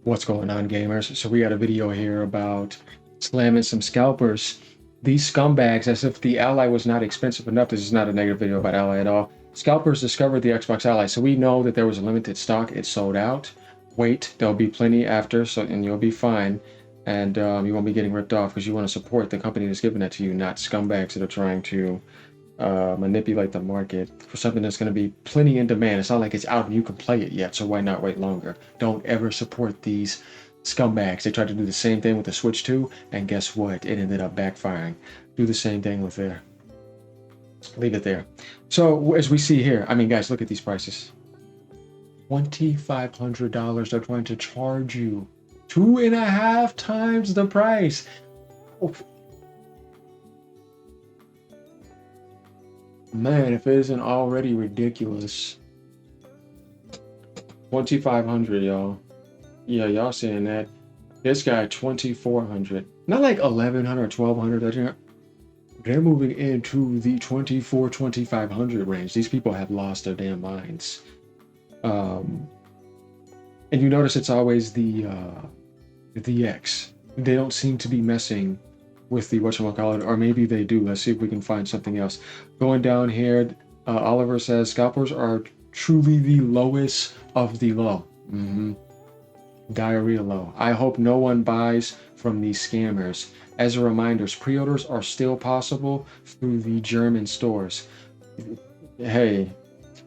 What's going on, gamers? So we got a video here about slamming some scalpers. These scumbags, as if the Ally was not expensive enough. This is not a negative video about Ally at all. Scalpers discovered the Xbox Ally, so we know that there was a limited stock. It sold out. Wait, there'll be plenty after, and you'll be fine. And you won't be getting ripped off because you want to support the company that's giving that to you, not scumbags that are trying to manipulate the market for something that's going to be plenty in demand. It's not like it's out and you can play it yet, so why not wait longer? Don't ever support these scumbags. They tried to do the same thing with the Switch 2, and guess what? It ended up backfiring. Do the same thing with there. Leave it there. So as we see here, I mean, guys, look at these prices. $2,500 they're trying to charge you. 2.5 times the price. Oh, man, if it isn't already ridiculous. 2,500, y'all. Yeah, y'all seeing that. This guy, 2,400. Not like 1,100, 1,200. They're moving into the 24, 2,500 range. These people have lost their damn minds. And you notice it's always the X. They don't seem to be messing with the whatchamacallit, or maybe they do. Let's see if we can find something else. Going down here, Oliver says scalpers are truly the lowest of the low. Diarrhea low. I hope no one buys from these scammers. As a reminder, pre-orders are still possible through the German stores. Hey,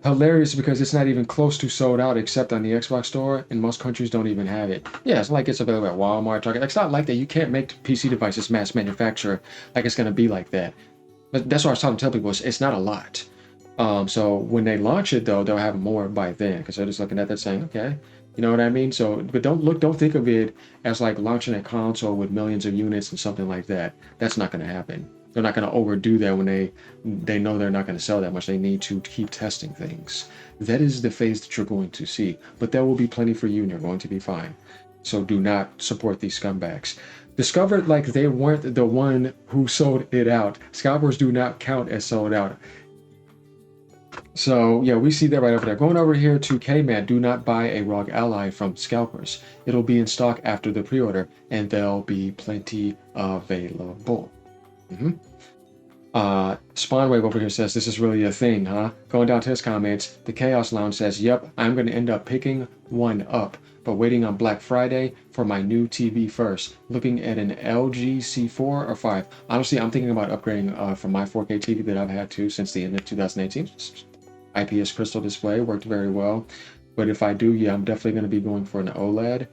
hilarious because it's not even close to sold out except on the Xbox store, and most countries don't even have it. Yeah, it's like it's available at Walmart, Target. It's not like that. You can't make PC devices mass manufacture like it's going to be like that. But that's what I was trying to tell people. It's not a lot. So when they launch it, though, they'll have more by then because they're just looking at that saying, okay, you know what I mean? So, but don't think of it as like launching a console with millions of units and something like that. That's not going to happen. They're not going to overdo that when they know they're not going to sell that much. They need to keep testing things. That is the phase that you're going to see. But there will be plenty for you and you're going to be fine. So do not support these scumbags. Discovered like they weren't the one who sold it out. Scalpers do not count as sold out. So yeah, we see that right over there. Going over here to K-Man, do not buy a ROG Ally from Scalpers. It'll be in stock after the pre-order and there'll be plenty available. Spawnwave over here says, this is really a thing, huh? Going down to his comments, the Chaos Lounge says, yep, I'm going to end up picking one up, but waiting on Black Friday for my new TV first. Looking at an LG C4 or 5. Honestly, I'm thinking about upgrading from my 4K TV that I've had to since the end of 2018. IPS crystal display worked very well. But if I do, yeah, I'm definitely going to be going for an OLED.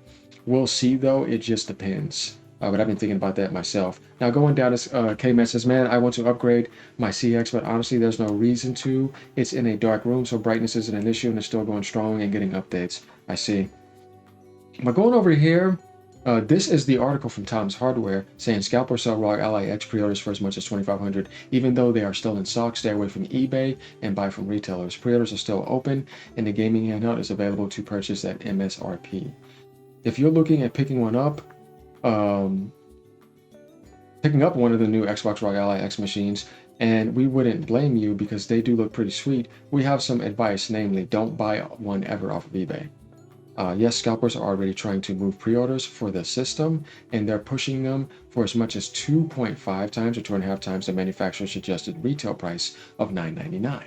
We'll see, though. It just depends. But I've been thinking about that myself. Now going down to K-Man says, man, I want to upgrade my CX, but honestly, there's no reason to. It's in a dark room, so brightness isn't an issue, and it's still going strong and getting updates. I see. But going over here, this is the article from Tom's Hardware saying scalpers sell ROG Ally X pre-orders for as much as $2,500. Even though they are still in stock, stay away from eBay and buy from retailers. Pre-orders are still open, and the gaming handheld is available to purchase at MSRP. If you're looking at picking one up, picking up one of the new Xbox ROG Ally X machines, and we wouldn't blame you because they do look pretty sweet, we have some advice, namely, don't buy one ever off of eBay. Yes, scalpers are already trying to move pre-orders for the system, and they're pushing them for as much as 2.5 times or 2.5 times the manufacturer's suggested retail price of $9.99.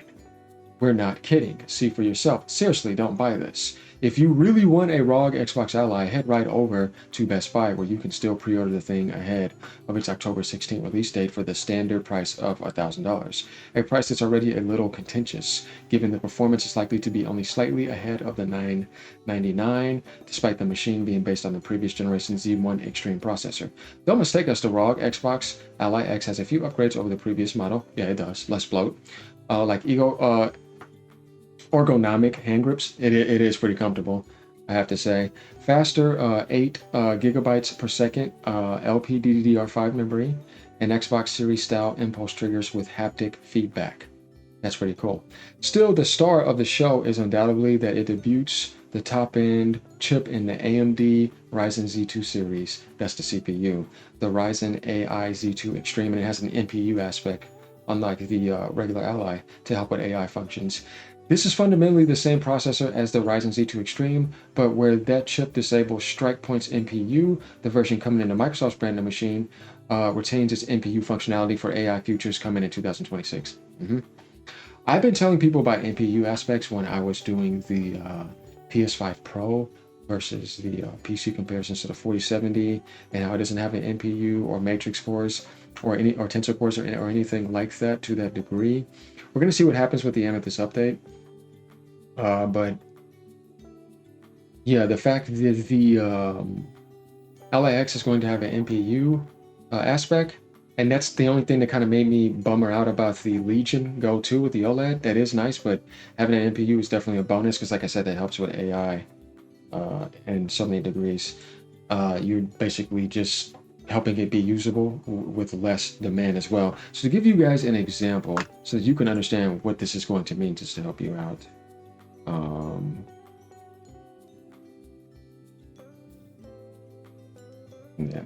We're not kidding. See for yourself. Seriously, don't buy this. If you really want a ROG Xbox Ally, head right over to Best Buy where you can still pre-order the thing ahead of its October 16th release date for the standard price of $1,000. A price that's already a little contentious, given the performance is likely to be only slightly ahead of the $999, despite the machine being based on the previous generation Z1 Extreme processor. Don't mistake us, the ROG Xbox Ally X has a few upgrades over the previous model. Yeah, it does. Less bloat. Like ergonomic hand grips. It is pretty comfortable, I have to say. Faster 8 gigabytes per second LPDDR5 memory, and Xbox Series style impulse triggers with haptic feedback. That's pretty cool. Still, the star of the show is undoubtedly that it debuts the top-end chip in the AMD Ryzen Z2 series. That's the CPU. The Ryzen AI Z2 Extreme, and it has an NPU aspect, unlike the regular Ally, to help with AI functions. This is fundamentally the same processor as the Ryzen Z2 Extreme, but where that chip disables Strike Point's NPU, the version coming in the Microsoft's brand new machine retains its NPU functionality for AI features coming in 2026. I've been telling people about NPU aspects when I was doing the PS5 Pro versus the PC comparisons to the 4070, and how it doesn't have an NPU or matrix cores or tensor cores or anything like that to that degree. We're going to see what happens with the Amethyst update. But yeah, the fact that the LAX is going to have an NPU aspect, and that's the only thing that kind of made me bummer out about the Legion Go 2 with the OLED. That is nice, but having an NPU is definitely a bonus because, like I said, that helps with AI in so many degrees. You're basically just helping it be usable with less demand as well. So to give you guys an example, so that you can understand what this is going to mean, just to help you out. Yeah.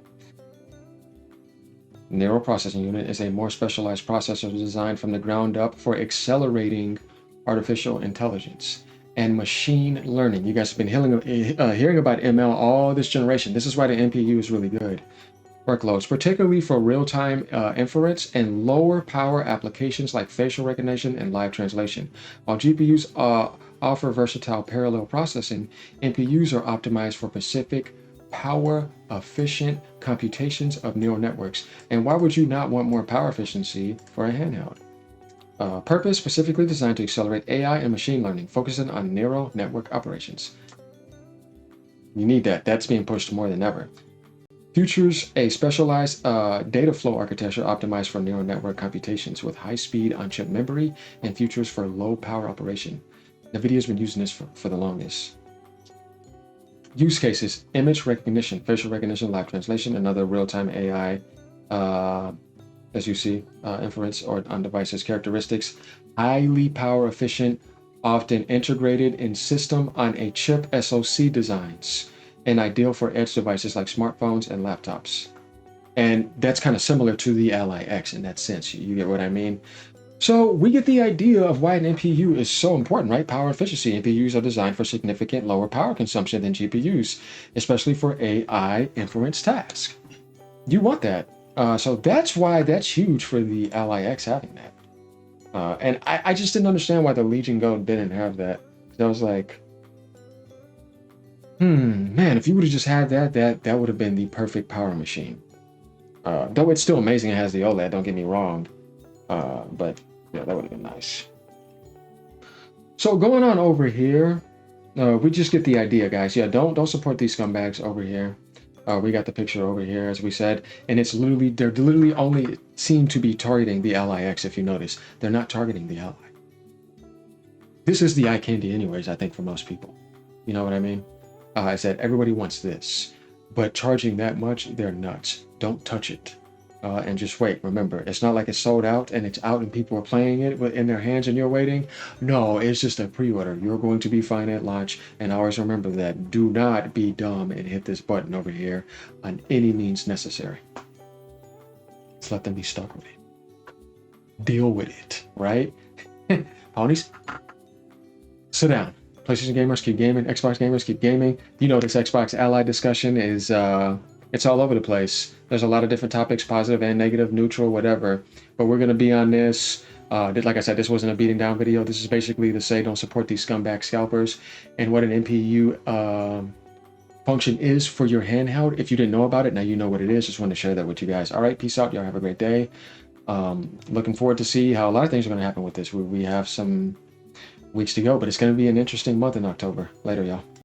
Neural Processing Unit is a more specialized processor designed from the ground up for accelerating artificial intelligence and machine learning. You guys have been hearing about ML all this generation. This is why the NPU is really good. Workloads, particularly for real-time inference and lower power applications like facial recognition and live translation. While GPUs offer versatile parallel processing, NPUs are optimized for specific power-efficient computations of neural networks. And why would you not want more power efficiency for a handheld? Purpose specifically designed to accelerate AI and machine learning, focusing on neural network operations. You need that. That's being pushed more than ever. Features a specialized data flow architecture optimized for neural network computations with high-speed on-chip memory and features for low-power operation. NVIDIA's been using this for the longest. Use cases: image recognition, facial recognition, live translation, and other real-time AI, as you see, inference or on devices characteristics. Highly power efficient, often integrated in system on a chip SoC designs, and ideal for edge devices like smartphones and laptops. And that's kind of similar to the Ally X in that sense. You get what I mean? So we get the idea of why an NPU is so important, right? Power efficiency. NPUs are designed for significant lower power consumption than GPUs, especially for AI inference tasks. You want that. So that's why that's huge for the Ally X having that. And I just didn't understand why the Legion Go didn't have that. I was like, man, if you would have just had that would have been the perfect power machine. Though it's still amazing it has the OLED, don't get me wrong. But yeah, that would have been nice. So going on over here, we just get the idea, guys. Yeah, don't support these scumbags over here. We got the picture over here, as we said, and they're literally only seem to be targeting the Ally X. If you notice, they're not targeting the Ally. This is the eye candy, anyways. I think for most people, you know what I mean. I said everybody wants this, but charging that much, they're nuts. Don't touch it. And just wait. Remember, it's not like it's sold out and it's out and people are playing it in their hands and you're waiting. No, it's just a pre-order. You're going to be fine at launch. And always remember that. Do not be dumb and hit this button over here on any means necessary. Let's let them be stuck with it. Deal with it, right? Ponies, sit down. PlayStation gamers, keep gaming. Xbox gamers, keep gaming. You know, this Xbox Ally discussion is... it's all over the place. There's a lot of different topics, positive and negative, neutral, whatever. But we're going to be on this. Like I said, this wasn't a beating down video. This is basically to say don't support these scumbag scalpers and what an NPU function is for your handheld. If you didn't know about it, now you know what it is. Just wanted to share that with you guys. All right, peace out. Y'all have a great day. Looking forward to see how a lot of things are going to happen with this. We have some weeks to go, but it's going to be an interesting month in October. Later, y'all.